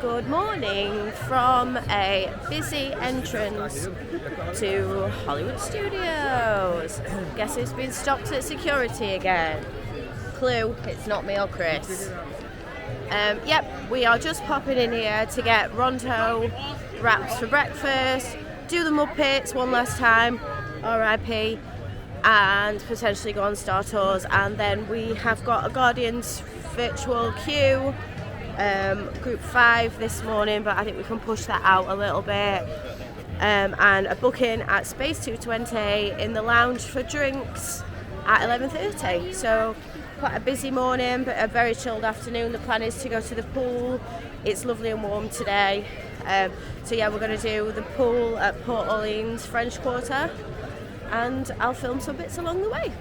Good morning from a busy entrance to Hollywood Studios. Guess who's been stopped at security again? Clue, it's not me or Chris. Yep, we are just popping in here to get Ronto wraps for breakfast, do the Muppets one last time, RIP, and potentially go on Star Tours. And then we have got a Guardians virtual queue. Group 5 this morning, but I think we can push that out a little bit, and a booking at Space220 in the lounge for drinks at 11:30. So quite a busy morning but a very chilled afternoon. The plan is to go to the pool. It's lovely and warm today, so yeah, we're going to do the pool at Port Orleans French Quarter, and I'll film some bits along the way.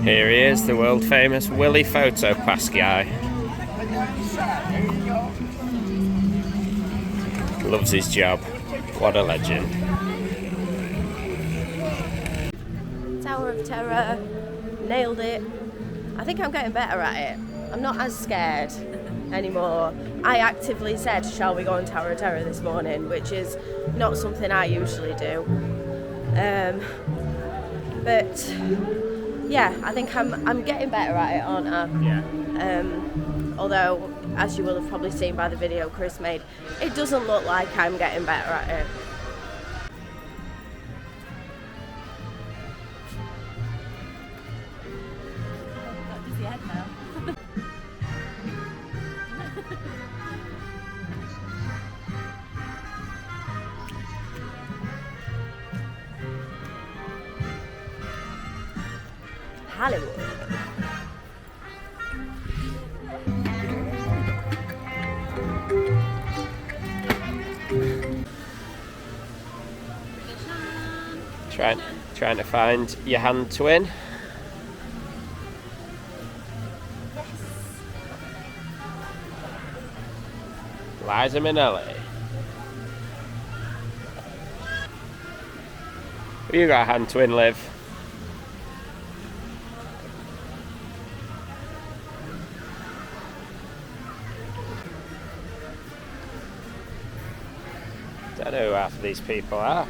Here he is, the world famous Willie Photopass guy. Loves his job. What a legend. Tower of Terror, nailed it. I think I'm getting better at it. I'm not as scared anymore. I actively said, shall we go on Tower of Terror this morning, which is not something I usually do. But yeah, I think I'm getting better at it, aren't I? Yeah. Although, as you will have probably seen by the video Chris made, it doesn't look like I'm getting better at it. Hollywood. Trying to find your hand twin. Liza Minnelli. Have you got a hand twin, Liv? Don't know who half of these people are.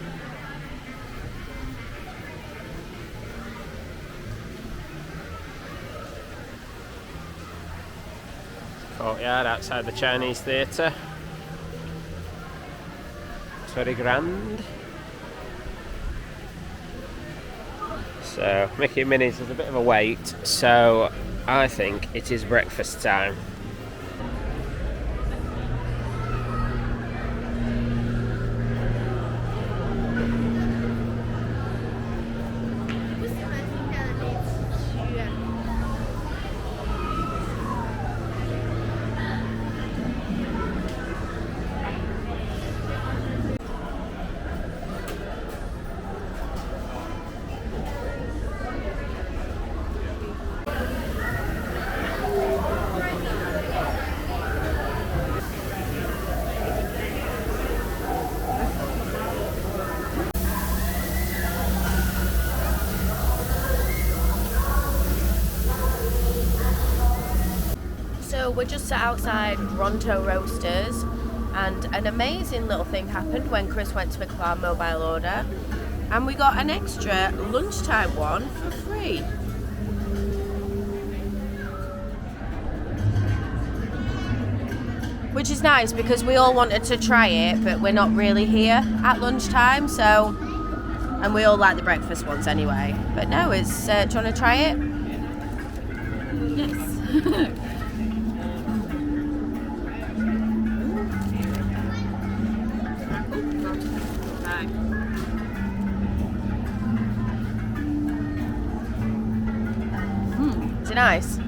Courtyard outside the Chinese Theatre. 20 grand. So Mickey and Minnie's is a bit of a wait, so I think it is breakfast time. So we're just outside Ronto Roasters, and an amazing little thing happened when Chris went to pick up our mobile order, and we got an extra lunchtime one for free. Which is nice because we all wanted to try it, but we're not really here at lunchtime, so, and we all like the breakfast ones anyway. But no, it's, do you want to try it? Yes. Is it nice?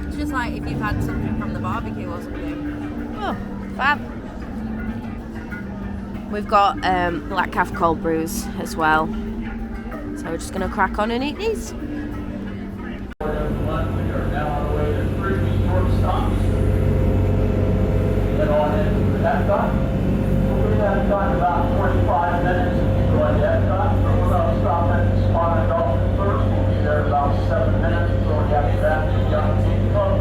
It's just like if you've had something from the barbecue or something. Oh, fab. We've got Black Caff Cold Brews as well. So we're just going to crack on and eat these. About 45 minutes if you go ahead. We're going to stop at Swan Dolphin first. We'll be there about 7 minutes. So we have to back to the Young King Club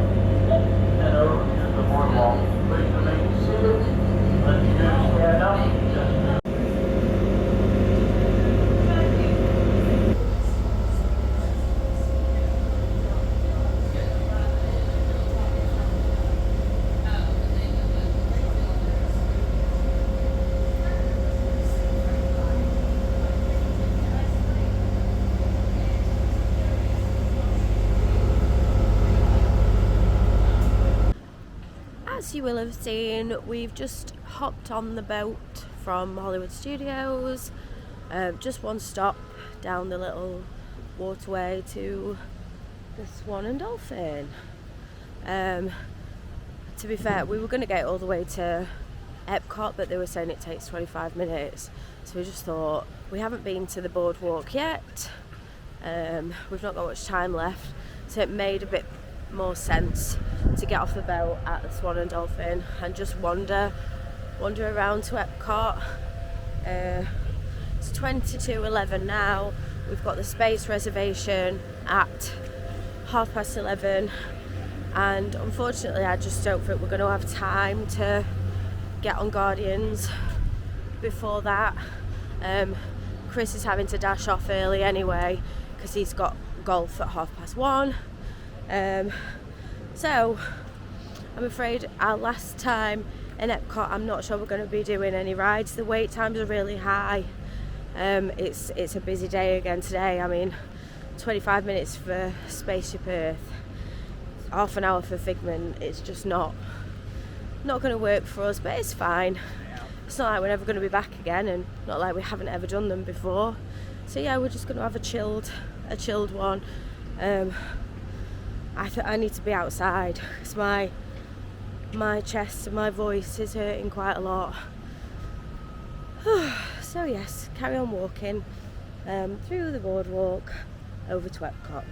and over to the Boardwalk. Please remain seated. Let you do stand up. Just as you will have seen, we've just hopped on the boat from Hollywood Studios. Just one stop down the little waterway to the Swan Dolphin. To be fair, we were going to get all the way to Epcot, but they were saying it takes 25 minutes. So we just thought, we haven't been to the Boardwalk yet. We've not got much time left, so it made a bit more sense to get off the boat at the Swan and Dolphin and just wander around to Epcot. It's 22:11 now. We've got the space reservation at 11:30, and unfortunately I just don't think we're going to have time to get on Guardians before that. Chris is having to dash off early anyway because he's got golf at 1:30. So I'm afraid our last time in Epcot, I'm not sure we're going to be doing any rides. The wait times are really high. It's a busy day again today. I mean, 25 minutes for Spaceship Earth, half an hour for Figment. It's just not going to work for us, but it's fine. It's not like we're never going to be back again, and not like we haven't ever done them before. So yeah, we're just going to have a chilled one. I need to be outside because my chest and my voice is hurting quite a lot. So yes, carry on walking through the boardwalk over to Epcot.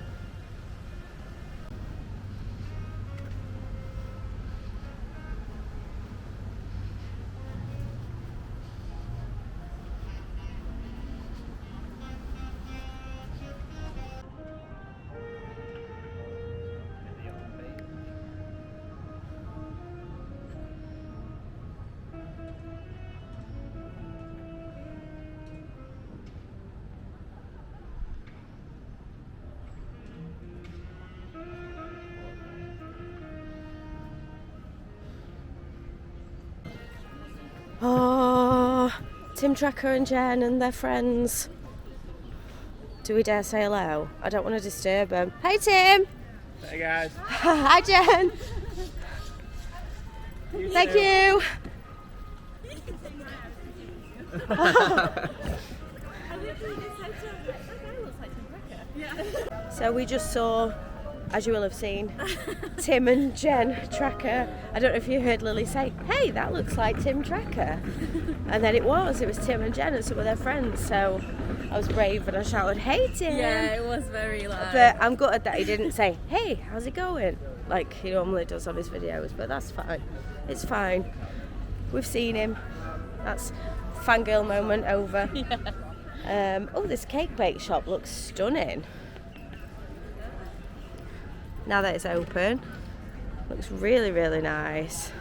Oh, Tim Tracker and Jen and their friends. Do we dare say hello? I don't want to disturb them. Hey Tim! Hey guys. Hi Jen! Thank you! So we just saw, as you will have seen, Tim and Jen Tracker. I don't know if you heard Lily say, hey, that looks like Tim Tracker. And then it was Tim and Jen and some of their friends. So I was brave and I shouted, hey Tim. Yeah, it was very loud. But I'm gutted that he didn't say, hey, how's it going? Like he normally does on his videos, but that's fine. It's fine. We've seen him. That's fangirl moment over. Yeah. Oh, this cake bake shop looks stunning. Now that it's open, looks really, really nice.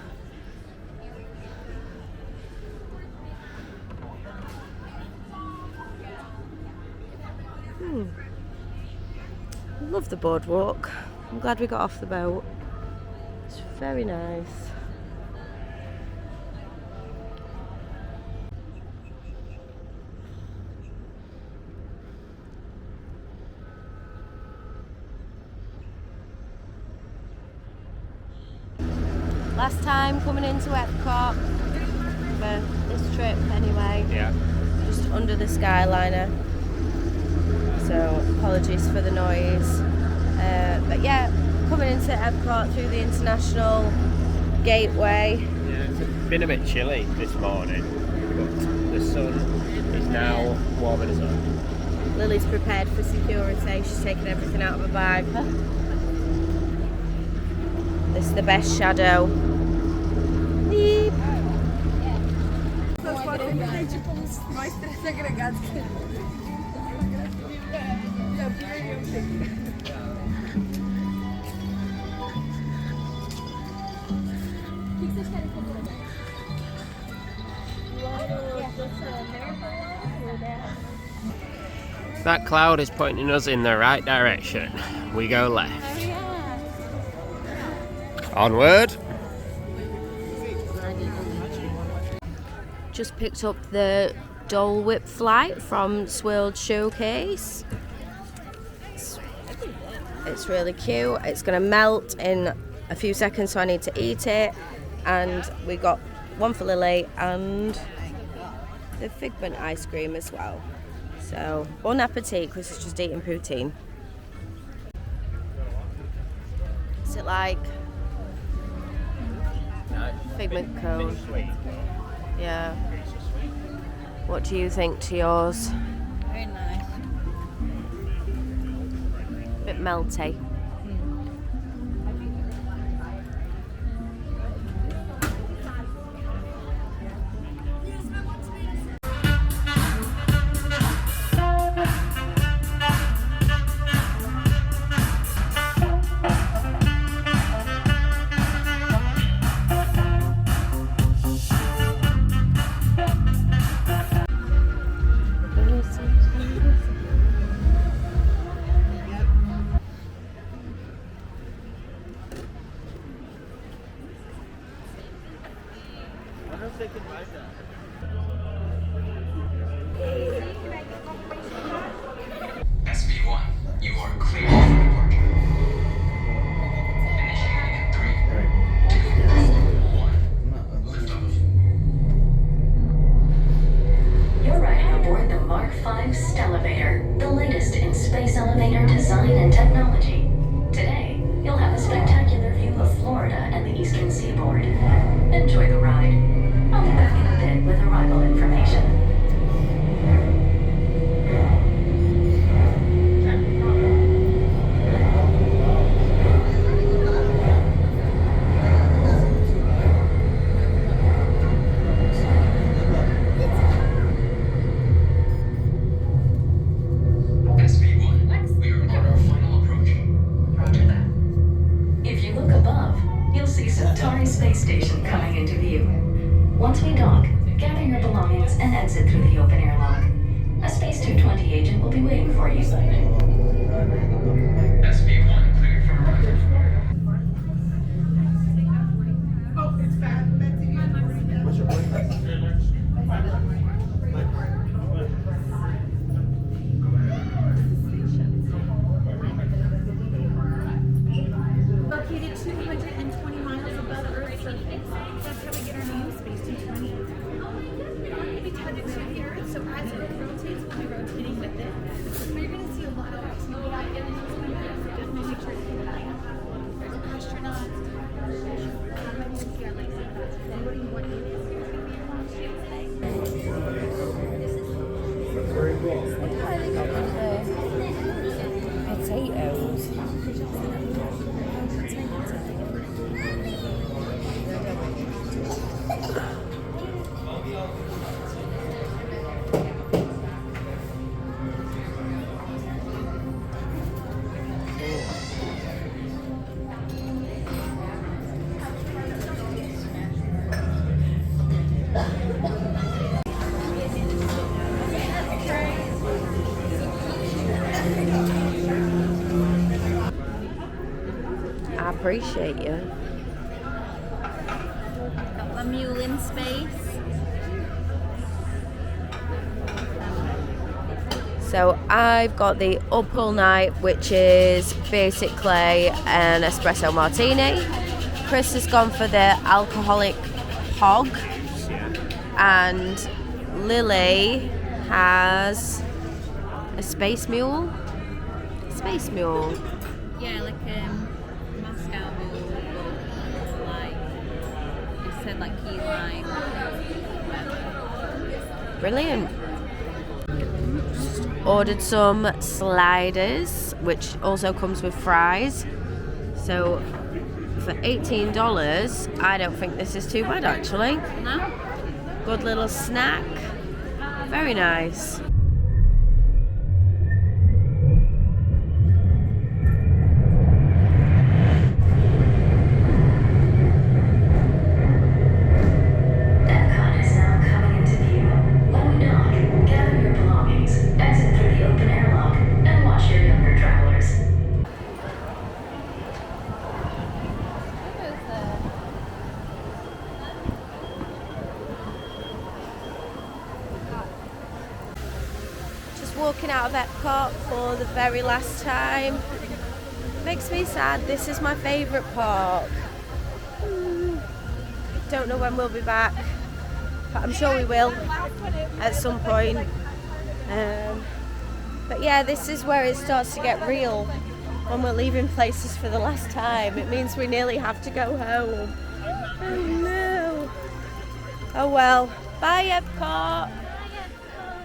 Love the boardwalk. I'm glad we got off the boat. It's very nice. Last time coming into Epcot for this trip anyway. Yeah. Just under the Skyliner. So apologies for the noise. But yeah, coming into Epcot through the international gateway. Yeah, it's been a bit chilly this morning, but the sun is now warming us up. Lily's prepared for security. She's taken everything out of her bag. This is the best shadow. Beep. That cloud is pointing us in the right direction. We go left. Onward. Just picked up the Dole Whip flight from Swirled Showcase. It's really cute. It's going to melt in a few seconds, so I need to eat it. And we got one for Lily and the Figment ice cream as well. So, bon appetit, Chris is just eating poutine. Is it like Figment cone? Yeah. What do you think to yours? Very nice. Bit melty. SB1, you are clear for departure. Initiating in 3, 2, 1, liftoff. You're riding aboard the Mark V Stellevator, the latest in space elevator design and technology. Today, you'll have a spectacular view of Florida and the eastern seaboard. Enjoy the ride. I'll be back in a bit with arrival information. SB1, we are on our final approach. Roger that. If you look above, you'll see Centauri Space Station coming into view. Once we dock, gather your belongings and exit through the open air lock. A Space220 agent will be waiting for you. SB1, clear for arrival. Oh, it's bad. What's your boyfriend? So as it rotates, we'll be rotating with it. But you're going to see a lot of activity out there. So definitely make sure to keep an eye out. There's astronauts. What do you want to do? Potatoes. I appreciate you. Got my mule in space. So I've got the up all night, which is basically an espresso martini. Chris has gone for the alcoholic hog, and Lily has a space mule. Space mule. Yeah, like Moscow mule, like you said, like key lime. Brilliant. Ordered some sliders, which also comes with fries. So for $18, I don't think this is too bad actually. No? Good little snack. Very nice. Epcot is now coming into view. When we dock, gather your belongings, exit through the open airlock, and watch your younger travelers. Just walking out of Epcot for the very last time. Makes me sad. This is my favourite park. Don't know when we'll be back, but I'm sure we will at some point. But yeah, this is where it starts to get real. When we're leaving places for the last time, it means we nearly have to go home. Oh no. Oh well. Bye Epcot.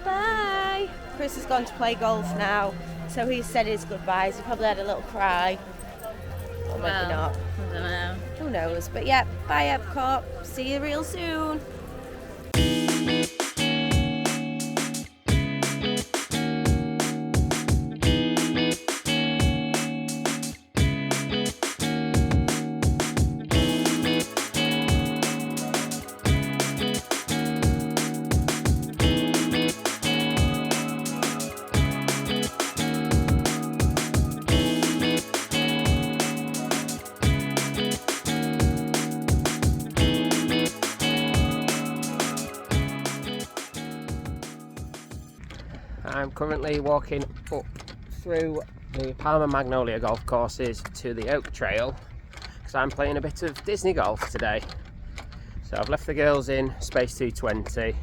Bye. Chris has gone to play golf now, so he said his goodbyes. He probably had a little cry. Or maybe Well, not. I don't know. Who knows? But yeah, bye Epcot. See you real soon. I'm currently walking up through the Palmer Magnolia golf courses to the Oak Trail because I'm playing a bit of Disney golf today. So I've left the girls in Space220.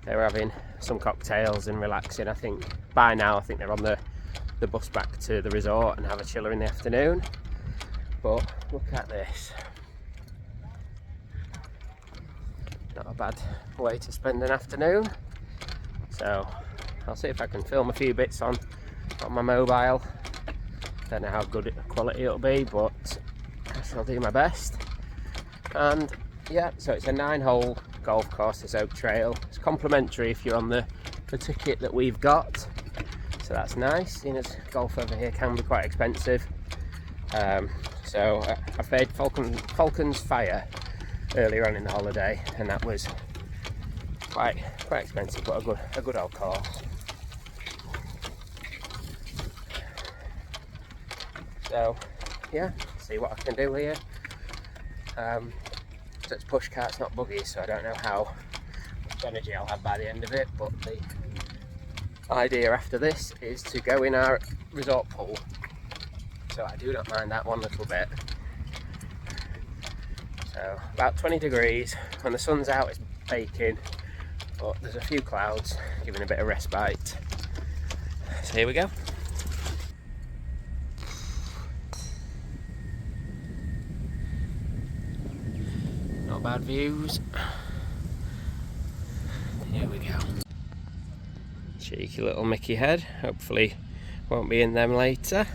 They were having some cocktails and relaxing. I think by now I think they're on the bus back to the resort and have a chiller in the afternoon. But look at this. Not a bad way to spend an afternoon. So I'll see if I can film a few bits on my mobile. Don't know how good quality it'll be, but I shall do my best. And yeah, so it's a 9-hole golf course, this Oak Trail. It's complimentary if you're on the ticket that we've got, so that's nice. You know, golf over here can be quite expensive. So I played Falcon's Fire earlier on in the holiday, and that was quite expensive, but a good old course. So yeah, see what I can do here. So it's push carts, not buggies, so I don't know how much energy I'll have by the end of it, but the idea after this is to go in our resort pool. So I do not mind that one little bit. So about 20 degrees, when the sun's out it's baking, but there's a few clouds giving a bit of respite. So here we go. Not bad views. Here we go. Cheeky little Mickey head. Hopefully won't be in them later.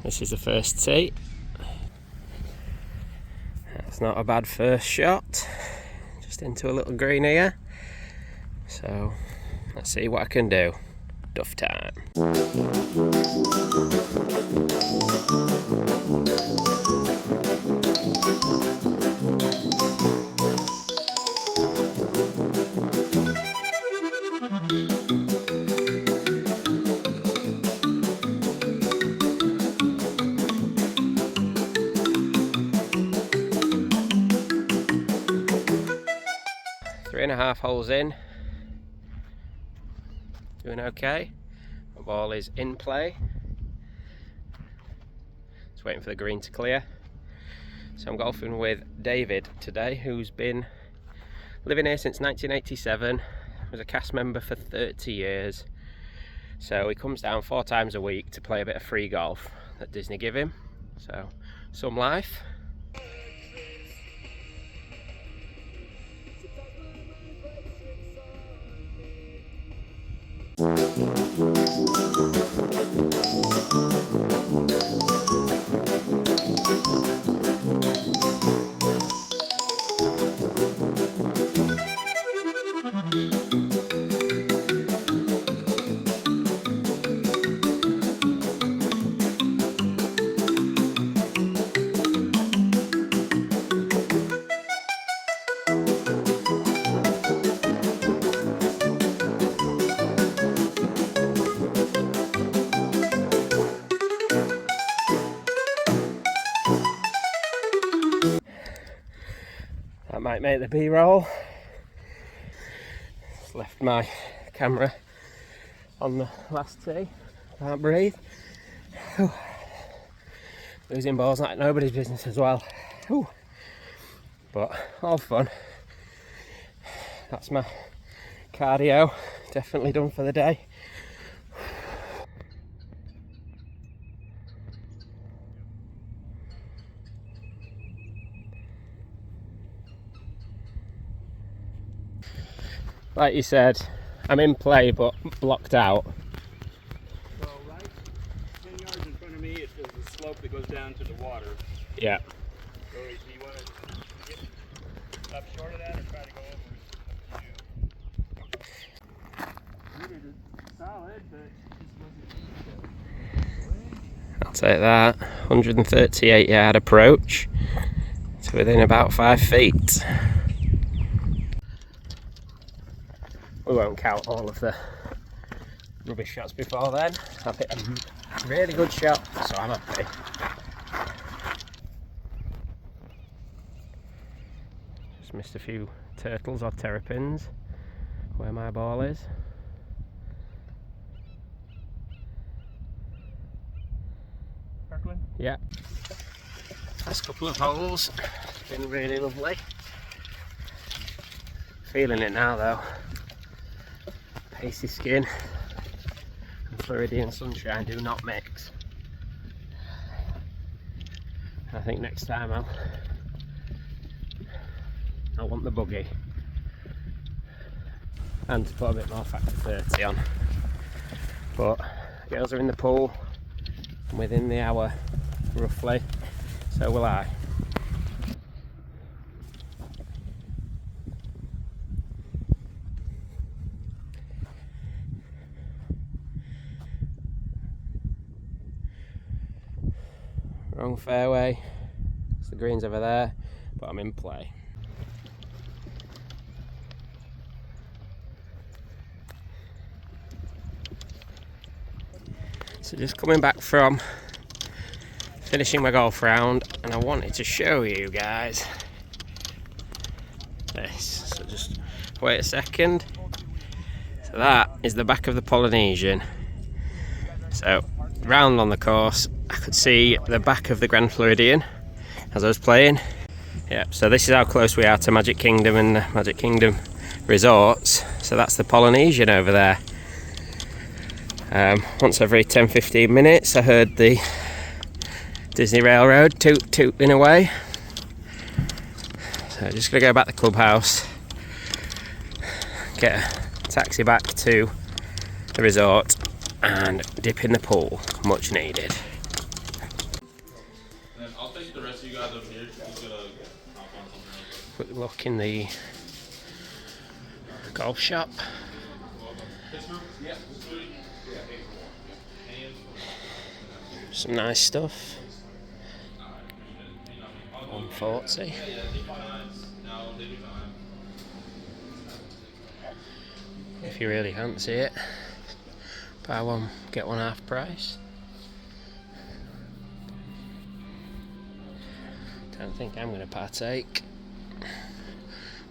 This is the first tee. That's not a bad first shot. Just into a little green here. So let's see what I can do. Duff time. 3.5 holes in. Doing okay. My ball is in play. Just waiting for the green to clear. So I'm golfing with David today, who's been living here since 1987. Was a cast member for 30 years. So he comes down 4 times a week to play a bit of free golf that Disney give him. So some life. That might make the B-roll. Just left my camera on the last tee. Can't breathe. Whew. Losing balls like nobody's business as well. Whew. But all fun. That's my cardio. Definitely done for the day. Like you said, I'm in play but blocked out. So right 10 yards in front of me, it is the slope that goes down to the water. Yeah. So do you want to get up short of that or try to go over? Up to you. You did it solid, but it just wasn't. I'll take that. 138 yard approach to within about 5 feet. We won't count all of the rubbish shots before then. I've hit a really good shot, so I'm happy. Just missed a few turtles or terrapins where my ball is. Kirkland? Yeah. Last couple of holes. It's been really lovely. Feeling it now though. Pacey skin and Floridian sunshine do not mix. I think next time I'll want the buggy and to put a bit more factor 30 on. But girls are in the pool within the hour roughly, so will I. Wrong fairway, so the green's over there, but I'm in play. So just coming back from finishing my golf round, and I wanted to show you guys this. So just wait a second. So that is the back of the Polynesian. So round on the course, I could see the back of the Grand Floridian as I was playing. Yeah, so this is how close we are to Magic Kingdom and the Magic Kingdom resorts. So that's the Polynesian over there. Once every 10-15 minutes I heard the Disney Railroad tooting away. So just gonna go back to the clubhouse, get a taxi back to the resort and dip in the pool, much needed. I'll take the rest of you guys up here. Just gonna hop on something. Quick look in the golf shop. Some nice stuff. 140. If you really fancy it, buy one get one half price. Don't think I'm going to partake.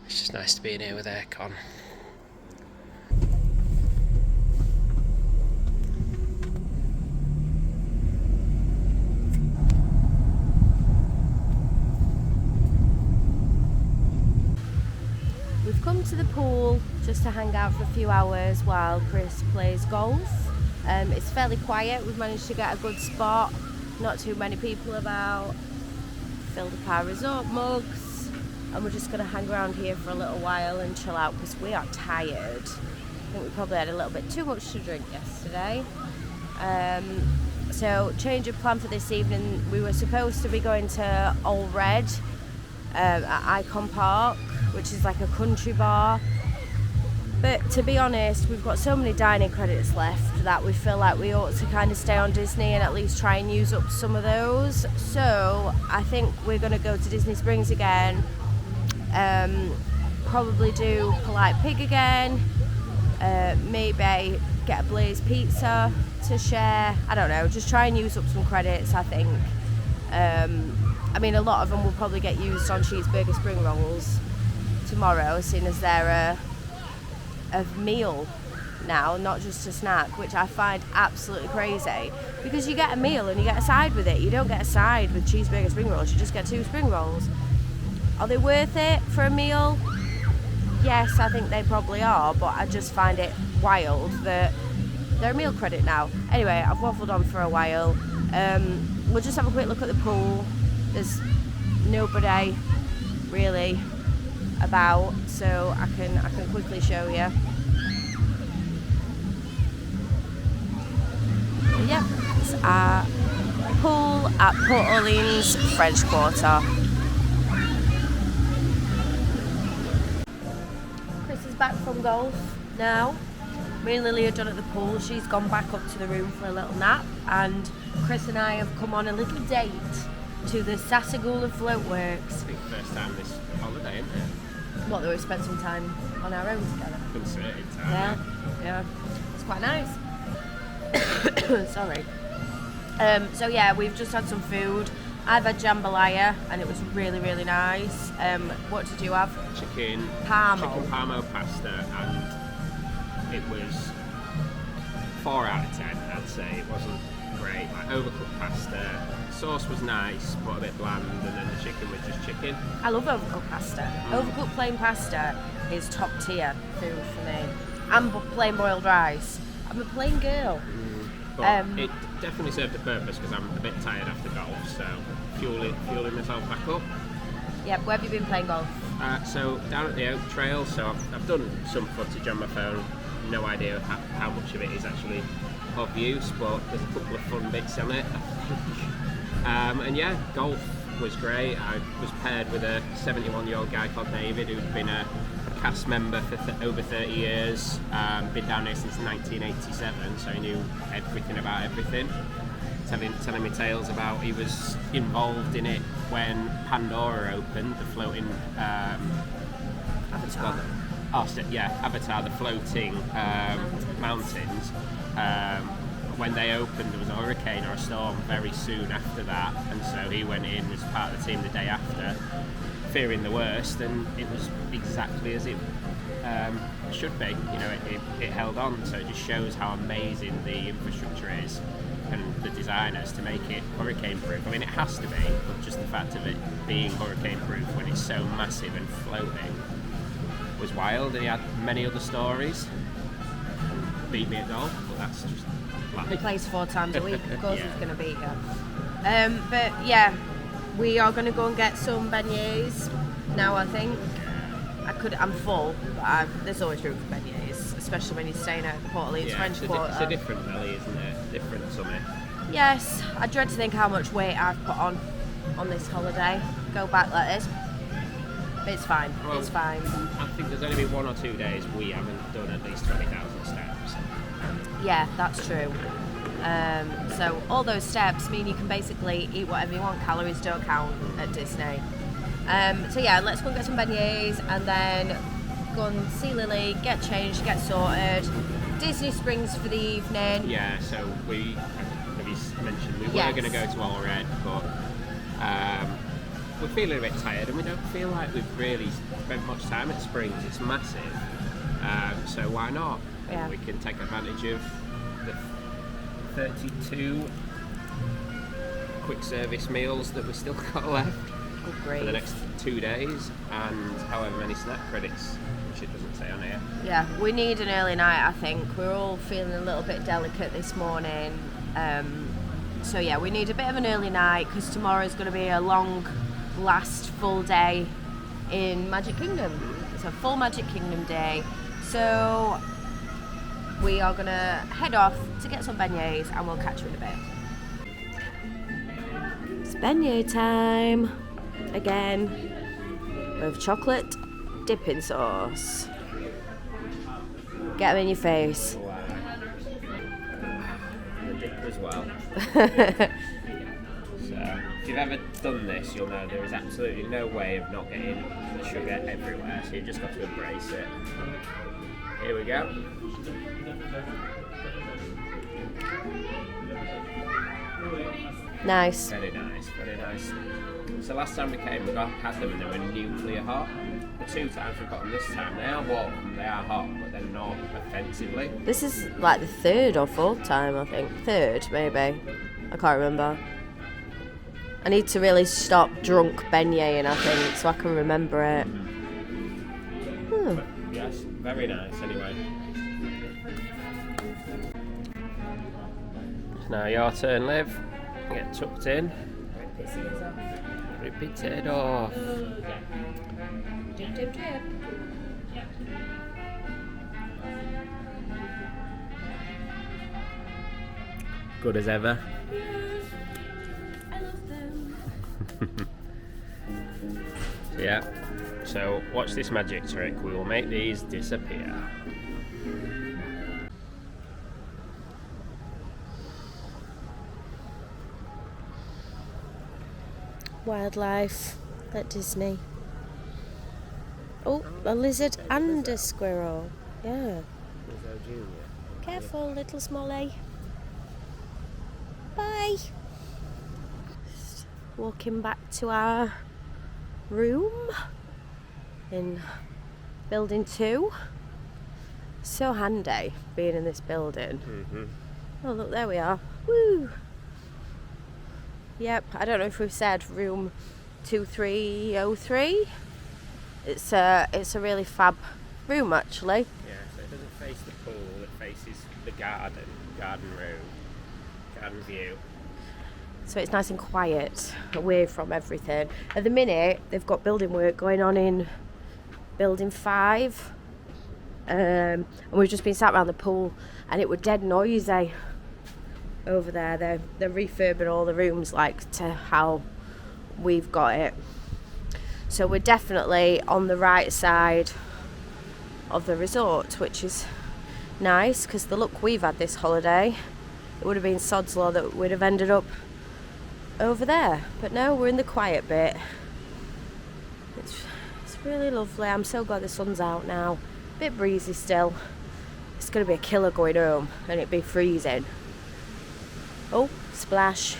It's just nice to be in here with aircon. We've come to the pool just to hang out for a few hours while Chris plays golf. It's fairly quiet. We've managed to get a good spot, not too many people about. Filled up our resort mugs, and we're just going to hang around here for a little while and chill out because we are tired. I think we probably had a little bit too much to drink yesterday. So change of plan for this evening. We were supposed to be going to All Red at Icon Park, which is like a country bar, but to be honest, we've got so many dining credits left that we feel like we ought to kind of stay on Disney and at least try and use up some of those. So I think we're going to go to Disney Springs again, probably do Polite Pig again, maybe get a Blaze pizza to share. I don't know, just try and use up some credits, I think. I mean, a lot of them will probably get used on cheeseburger spring rolls tomorrow, seeing as they're a meal now, not just a snack, which I find absolutely crazy, because you get a meal and you get a side with it. You don't get a side with cheeseburger spring rolls, you just get 2 spring rolls. Are they worth it for a meal? Yes, I think they probably are, but I just find it wild that they're a meal credit now. Anyway, I've waffled on for a while. We'll just have a quick look at the pool. There's nobody really about, so I can quickly show you. Yep, it's our pool at Port Orleans French Quarter. Chris is back from golf now. Me and Lily are done at the pool. She's gone back up to the room for a little nap, and Chris and I have come on a little date to the Sassagoula Float Works. I think first time this holiday, isn't it? What, that we've spent some time on our own together. Concerted time. Yeah, it's quite nice. Sorry. So yeah, we've just had some food. I've had jambalaya and it was really, really nice. What did you have? Chicken parmo pasta, and it was 4 out of 10, I'd say. It wasn't great. Like overcooked pasta. Sauce was nice, but a bit bland, and then the chicken was just chicken. I love overcooked pasta. Overcooked plain pasta is top tier food for me. And plain boiled rice. I'm a plain girl. But it definitely served a purpose because I'm a bit tired after golf, so fueling myself back up. Yeah, where have you been playing golf? So down at the Oak Trail, so I've done some footage on my phone. No idea how much of it is actually of use, but there's a couple of fun bits on it. And yeah, golf was great. I was paired with a 71-year-old guy called David, who'd been a cast member for over 30 years, been down here since 1987, so he knew everything about everything. Telling me tales about he was involved in it when Pandora opened, the floating Avatar. Avatar, the floating mountains. When they opened, there was a hurricane or a storm very soon after that, and so he went in as part of the team the day after, fearing the worst, and it was exactly as it should be. You know, it held on, so it just shows how amazing the infrastructure is and the designers to make it hurricane-proof. I mean, it has to be, but just the fact of it being hurricane-proof when it's so massive and floating was wild, and he had many other stories. Beat me at golf, but that's just He life. plays 4 times a week, of course Yeah. he's going to beat you. But yeah, we are going to go and get some beignets now, I think. I'm full, but there's always room for beignets, especially when you're staying at Port Orleans French Quarter. It's a different belly, isn't it? Different summit. Yes, I dread to think how much weight I've put on this holiday. Go back like this. But it's fine, Well, it's fine. I think there's only been 1 or 2 days we haven't done at least 20,000 steps. Yeah, that's true. So all those steps mean you can basically eat whatever you want. Calories don't count at Disney. So yeah, let's go and get some beignets and then go and see Lily, get changed, get sorted. Disney Springs for the evening. Yeah, so we, maybe mentioned we Yes. were going to go to All Red, but we're feeling a bit tired and we don't feel like we've really spent much time at Springs. It's massive, so why not? Yeah. We can take advantage of the 32 quick service meals that we've still got left Oh, for great. the next 2 days, and however many snack credits, which it doesn't say on here. Yeah, we need an early night, I think. We're all feeling a little bit delicate this morning. So yeah, we need a bit of an early night because tomorrow's going to be a long, last full day in Magic Kingdom. It's a full Magic Kingdom day. So we are going to head off to get some beignets and we'll catch you in a bit. It's beignet time again with chocolate dipping sauce. Get them in your face. Wow. The dip as well. So, if you've ever done this, you'll know there is absolutely no way of not getting the sugar everywhere, so you've just got to embrace it. Here we go. Nice. Very nice, very nice. So last time we came, we had them and they were nuclear hot. The 2 times we've got them this time, they are warm, they are hot, but they're not offensively. This is like the 3rd or 4th time, I think. 3rd, maybe. I can't remember. I need to really stop drunk beigneting, I think, so I can remember it. Yes, very nice anyway. Now your turn, Liv. Get tucked in. Rip it head off. Dip, dip, dip. Good as ever. I love them. Yeah. So watch this magic trick. We will make these disappear. Wildlife at Disney. Oh, a lizard and a squirrel. Yeah. Careful, little Smolly. Bye. Just walking back to our room in building 2. So handy being in this building. Oh, look, there we are. Woo! Yep, I don't know if we've said room 2303. It's a really fab room, actually. Yeah, so it doesn't face the pool, it faces the garden room, garden view. So it's nice and quiet, away from everything. At the minute, they've got building work going on in building 5. And we've just been sat around the pool and it was dead noisy over there. They're refurbing all the rooms like to how we've got it. So we're definitely on the right side of the resort, which is nice because the look we've had this holiday, it would have been sod's law that we'd have ended up over there. But no, we're in the quiet bit. It's really lovely. I'm so glad the sun's out now. Bit breezy still. It's going to be a killer going home and it'd be freezing. Oh, splash.